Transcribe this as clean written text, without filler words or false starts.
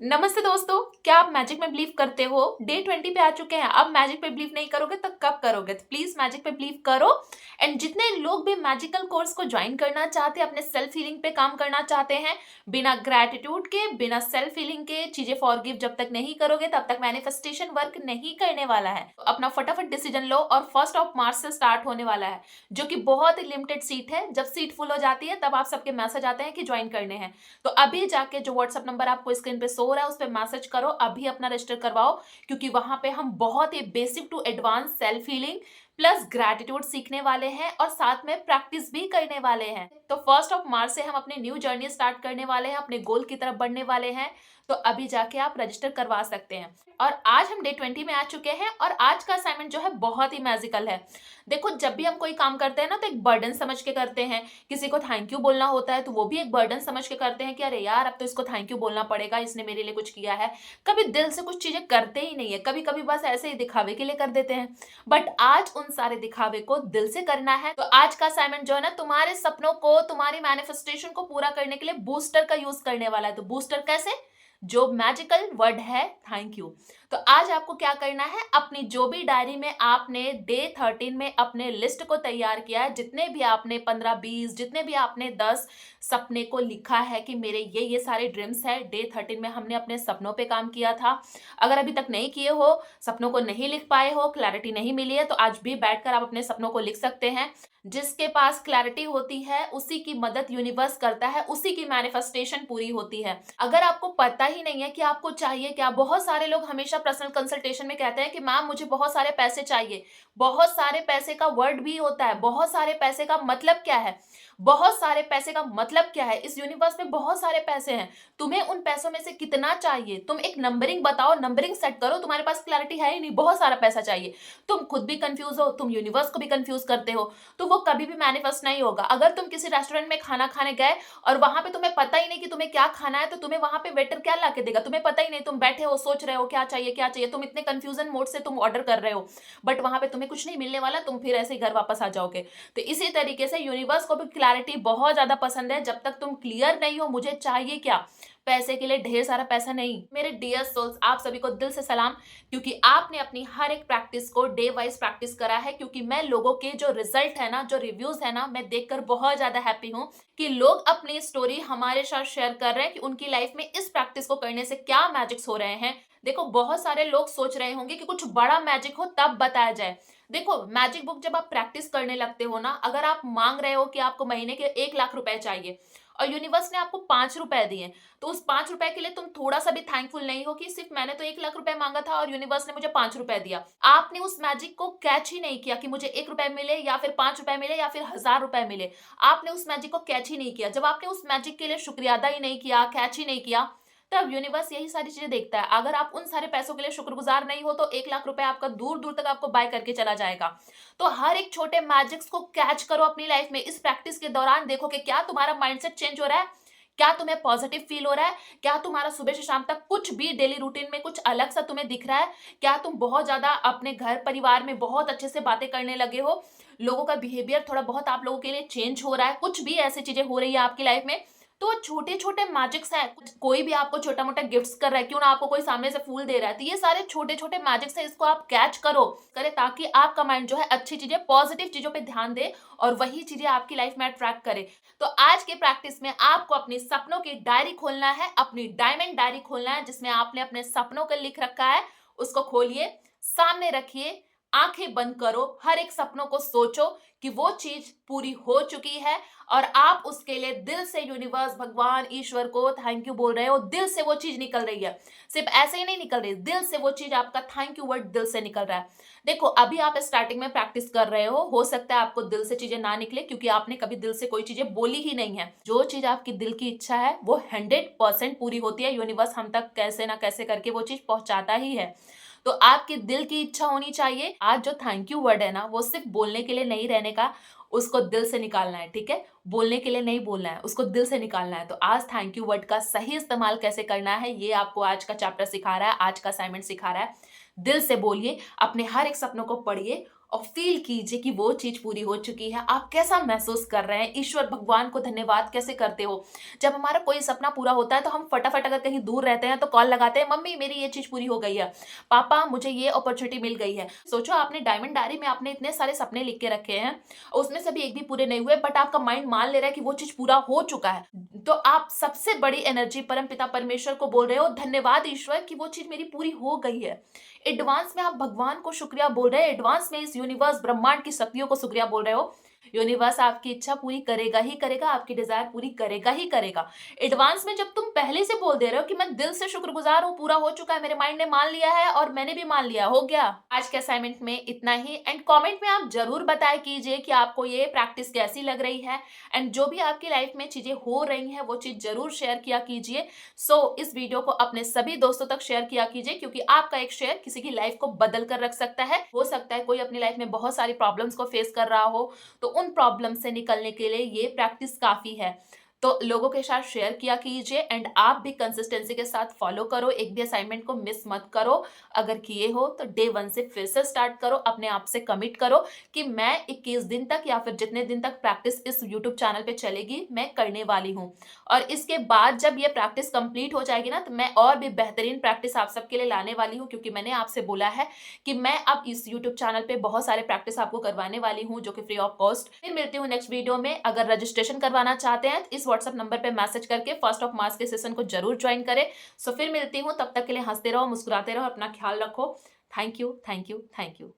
नमस्ते दोस्तों, क्या आप मैजिक में बिलीव करते हो? डे 20 पे आ चुके हैं। अब मैजिक पे बिलीव नहीं करोगे तो कब करोगे? तो प्लीज मैजिक पे बिलीव करो। एंड जितने लोग भी मैजिकल कोर्स को ज्वाइन करना चाहते हैं, अपने सेल्फ हीलिंग पे काम करना चाहते हैं, बिना ग्रेटिट्यूड के, बिना सेल्फ हीलिंग के चीजें फॉरगिव जब तक नहीं करोगे तब तक मैनिफेस्टेशन वर्क नहीं करने वाला है। तो अपना फटाफट डिसीजन लो और 1 मार्च से स्टार्ट होने वाला है, जो कि बहुत ही लिमिटेड सीट है। जब सीट फुल हो जाती है तब आप सबके मैसेज आते हैं कि ज्वाइन करने हैं। तो अभी जाके जो व्हाट्सएप नंबर आपको स्क्रीन पे शो हो रहा है उस पर मैसेज करो, अभी अपना रजिस्टर करवाओ, क्योंकि वहां पे हम बहुत ही basic to advance self healing plus gratitude सीखने वाले हैं और साथ में प्रैक्टिस भी करने वाले हैं। तो 1 मार्च से हम अपनी न्यू जर्नी स्टार्ट करने वाले हैं, अपने गोल की तरफ बढ़ने वाले हैं। तो अभी जाके आप रजिस्टर करवा सकते हैं। और आज हम डे 20 में आ चुके हैं और आज का असाइनमेंट जो है बहुत ही मैजिकल है। देखो, जब भी हम कोई काम करते हैं ना तो एक बर्डन समझ के करते हैं। किसी को थैंक यू बोलना होता है तो वो भी एक बर्डन समझ के करते हैं कि अरे यार, अब तो इसको थैंक यू बोलना पड़ेगा, इसने मेरे लिए कुछ किया है। कभी दिल से कुछ चीजें करते ही नहीं है, कभी कभी बस ऐसे ही दिखावे के लिए कर देते हैं। बट आज उन सारे दिखावे को दिल से करना है। तो आज का असाइनमेंट जो है ना, तुम्हारे सपनों को, तुम्हारी मैनिफेस्टेशन को पूरा करने के लिए बूस्टर का यूज करने वाला है। तो बूस्टर कैसे? जो मैजिकल वर्ड है थैंक यू। तो आज आपको क्या करना है, अपनी जो भी डायरी में आपने डे 13 में अपने लिस्ट को तैयार किया है, जितने भी आपने 15-20, जितने भी आपने 10 सपने को लिखा है कि मेरे ये सारे ड्रीम्स है, डे 13 में हमने अपने सपनों पे काम किया था। अगर अभी तक नहीं किए हो, सपनों को नहीं लिख पाए हो, क्लैरिटी नहीं मिली है, तो आज भी बैठकर आप अपने सपनों को लिख सकते हैं। जिसके पास क्लैरिटी होती है उसी की मदद यूनिवर्स करता है, उसी की मैनिफेस्टेशन पूरी होती है। अगर आपको पता ही नहीं है कि आपको चाहिए क्या, बहुत सारे लोग हमेशा पर्सनल कंसल्टेशन में कहते हैं कि मैम मुझे बहुत सारे पैसे चाहिए। बहुत सारे पैसे का वर्ड भी होता है, बहुत सारे पैसे का मतलब क्या है? बहुत सारे पैसे का मतलब क्या है? इस यूनिवर्स में बहुत सारे पैसे हैं, तुम्हें उन पैसों में से कितना चाहिए? तुम एक नंबरिंग बताओ, नंबरिंग सेट करो। तुम्हारे पास क्लैरिटी है ही नहीं, बहुत सारा पैसा चाहिए, तुम खुद भी कंफ्यूज हो, तुम यूनिवर्स को भी कंफ्यूज करते हो, तो वो कभी भी मैनिफेस्ट नहीं होगा। अगर तुम किसी रेस्टोरेंट में खाना खाने गए और वहां पे तुम्हें पता ही नहीं कि तुम्हें क्या खाना है, तो तुम्हें वहां पे वेटर क्या ला के देगा? तुम्हें पता ही नहीं, तुम बैठे हो, सोच रहे हो क्या चाहिए क्या चाहिए, तुम इतने कंफ्यूजन मोड से तुम ऑर्डर कर रहे हो, बट वहां पे तुम्हें कुछ नहीं मिलने वाला, तुम फिर ऐसे ही घर वापस आ जाओगे। तो इसी तरीके से यूनिवर्स को भी क्लैरिटी बहुत ज्यादा पसंद है। जब तक तुम क्लियर नहीं हो मुझे चाहिए क्या, पैसे के लिए ढेर सारा पैसा नहीं। मेरे डियर सोल्स, आप सभी को दिल से सलाम, क्योंकि आपने अपनी हर एक प्रैक्टिस को डे वाइज प्रैक्टिस करा है। क्योंकि मैं लोगों के जो रिजल्ट है ना, जो रिव्यूज है ना, मैं देखकर बहुत ज्यादा हैप्पी हूँ कि लोग अपनी स्टोरी हमारे साथ शेयर कर रहे हैं कि उनकी लाइफ में इस प्रैक्टिस को करने से क्या मैजिक्स हो रहे हैं। देखो, बहुत सारे लोग सोच रहे होंगे कि कुछ बड़ा मैजिक हो तब बताया जाए। देखो, मैजिक बुक जब आप प्रैक्टिस करने लगते हो ना, अगर आप मांग रहे हो कि आपको महीने के 1 लाख रुपए चाहिए और यूनिवर्स ने आपको 5 रुपए दिए, तो उस 5 रुपए के लिए तुम थोड़ा सा भी थैंकफुल नहीं हो कि सिर्फ मैंने तो 1 लाख रुपए मांगा था और यूनिवर्स ने मुझे 5 रुपए दिया। आपने उस मैजिक को कैच ही नहीं किया कि मुझे 1 रुपए मिले या फिर 5 रुपए मिले या फिर 1000 रुपए मिले। आपने उस मैजिक को कैच ही नहीं किया। जब आपने उस मैजिक के लिए शुक्रिया अदा ही नहीं किया, कैच ही नहीं किया, तब यूनिवर्स यही सारी चीजें देखता है। अगर आप उन सारे पैसों के लिए शुक्रगुजार नहीं हो तो 1 लाख रुपए आपका दूर दूर तक आपको बाय करके चला जाएगा। तो हर एक छोटे मैजिक्स को कैच करो अपनी लाइफ में। इस प्रैक्टिस के दौरान देखो कि क्या तुम्हारा माइंडसेट चेंज हो रहा है, क्या तुम्हें पॉजिटिव फील हो रहा है, क्या तुम्हारा सुबह से शाम तक कुछ भी डेली रूटीन में कुछ अलग सा तुम्हें दिख रहा है, क्या तुम बहुत ज्यादा अपने घर परिवार में बहुत अच्छे से बातें करने लगे हो, लोगों का बिहेवियर थोड़ा बहुत आप लोगों के लिए चेंज हो रहा है, कुछ भी ऐसी चीजें हो रही है आपकी लाइफ में। तो छोटे छोटे मैजिक्स है। कोई भी आपको छोटा मोटा गिफ्ट्स कर रहा है, क्यों ना आपको कोई सामने से फूल दे रहा है, तो ये सारे छोटे छोटे मैजिक्स है, इसको आप कैच करो करे, ताकि आपका माइंड जो है अच्छी चीजें, पॉजिटिव चीजों पे ध्यान दे और वही चीजें आपकी लाइफ में अट्रैक्ट करे। तो आज के प्रैक्टिस में आपको अपने सपनों की डायरी खोलना है, अपनी डायमंड डायरी खोलना है, जिसमें आपने अपने सपनों को लिख रखा है। उसको खोलिए, सामने रखिए, आंखें बंद करो, हर एक सपनों को सोचो कि वो चीज पूरी हो चुकी है और आप उसके लिए दिल से यूनिवर्स, भगवान, ईश्वर को थैंक यू बोल रहे हो। दिल से वो चीज निकल रही है, सिर्फ ऐसे ही नहीं निकल रही, दिल से वो चीज, आपका थैंक यू वर्ड दिल से निकल रहा है। देखो, अभी आप स्टार्टिंग में प्रैक्टिस कर रहे हो सकता है आपको दिल से चीजें ना निकले, क्योंकि आपने कभी दिल से कोई चीजें बोली ही नहीं है। जो चीज आपकी दिल की इच्छा है वो 100% पूरी होती है। यूनिवर्स हम तक कैसे ना कैसे करके वो चीज पहुंचाता ही है। तो आपके दिल की इच्छा होनी चाहिए। आज जो थैंक यू वर्ड है ना, वो सिर्फ बोलने के लिए नहीं रहने का, उसको दिल से निकालना है, ठीक है? बोलने के लिए नहीं बोलना है, उसको दिल से निकालना है। तो आज थैंक यू वर्ड का सही इस्तेमाल कैसे करना है, ये आपको आज का चैप्टर सिखा रहा है, आज का असाइनमेंट सिखा रहा है। दिल से बोलिए, अपने हर एक सपनों को पढ़िए और फ़ील कीजिए कि वो चीज़ पूरी हो चुकी है। आप कैसा महसूस कर रहे हैं? ईश्वर भगवान को धन्यवाद कैसे करते हो? जब हमारा कोई सपना पूरा होता है तो हम फटाफट अगर कहीं दूर रहते हैं तो कॉल लगाते हैं, मम्मी मेरी ये चीज़ पूरी हो गई है, पापा मुझे ये अपॉर्च्युनिटी मिल गई है। सोचो आपने डायमंड डायरी में आपने इतने सारे सपने लिख के रखे हैं, उसमें से भी एक भी पूरे नहीं हुए, बट आपका माइंड मान ले रहा है कि वो चीज़ पूरा हो चुका है। तो आप सबसे बड़ी एनर्जी परमपिता परमेश्वर को बोल रहे हो, धन्यवाद ईश्वर कि वो चीज़ मेरी पूरी हो गई है। एडवांस में आप भगवान को शुक्रिया बोल रहे हैं, एडवांस में इस यूनिवर्स ब्रह्मांड की शक्तियों को शुक्रिया बोल रहे हो। यूनिवर्स आपकी इच्छा पूरी करेगा ही करेगा, आपकी डिजायर पूरी करेगा ही करेगा। एडवांस में जब तुम पहले से बोल दे रहे हो कि मैं दिल से शुक्रगुजार हूँ, पूरा हो चुका है, मेरे माइंड ने मान लिया है और मैंने भी मान लिया, हो गया। आज के असाइनमेंट में इतना ही। एंड कमेंट में आप जरूर बताया कीजिए कि आपको ये प्रैक्टिस कैसी लग रही है, एंड जो भी आपकी लाइफ में चीजें हो रही हैं वो चीज जरूर शेयर किया कीजिए। इस वीडियो को अपने सभी दोस्तों तक शेयर किया कीजिए, क्योंकि आपका एक शेयर किसी की लाइफ को बदल कर रख सकता है। हो सकता है कोई अपनी लाइफ में बहुत सारी प्रॉब्लम्स को फेस कर रहा हो, तो उन प्रॉब्लम से निकलने के लिए ये प्रैक्टिस काफी है। तो लोगों के साथ शेयर किया कीजिए, एंड आप भी कंसिस्टेंसी के साथ फॉलो करो, एक भी असाइनमेंट को मिस मत करो। अगर किए हो तो डे 1 से फिर से स्टार्ट करो, अपने आप से कमिट करो कि मैं 21 दिन तक या फिर जितने दिन तक प्रैक्टिस इस यूट्यूब चैनल पे चलेगी मैं करने वाली हूँ। और इसके बाद जब ये प्रैक्टिस कंप्लीट हो जाएगी ना, तो मैं और भी बेहतरीन प्रैक्टिस आप सबके लिए लाने वाली हूँ, क्योंकि मैंने आपसे बोला है कि मैं अब इस यूट्यूब चैनल पे बहुत सारे प्रैक्टिस आपको करवाने वाली हूँ, जो कि फ्री ऑफ कॉस्ट। फिर मिलती हूँ नेक्स्ट वीडियो में। अगर रजिस्ट्रेशन करवाना चाहते हैं तो इस व्हाट्सएप नंबर पे मैसेज करके 1 मार्च के सेशन को जरूर ज्वाइन करें। फिर मिलती हूँ, तब तक के लिए हंसते रहो, मुस्कुराते रहो, अपना ख्याल रखो। Thank you, thank you, thank you.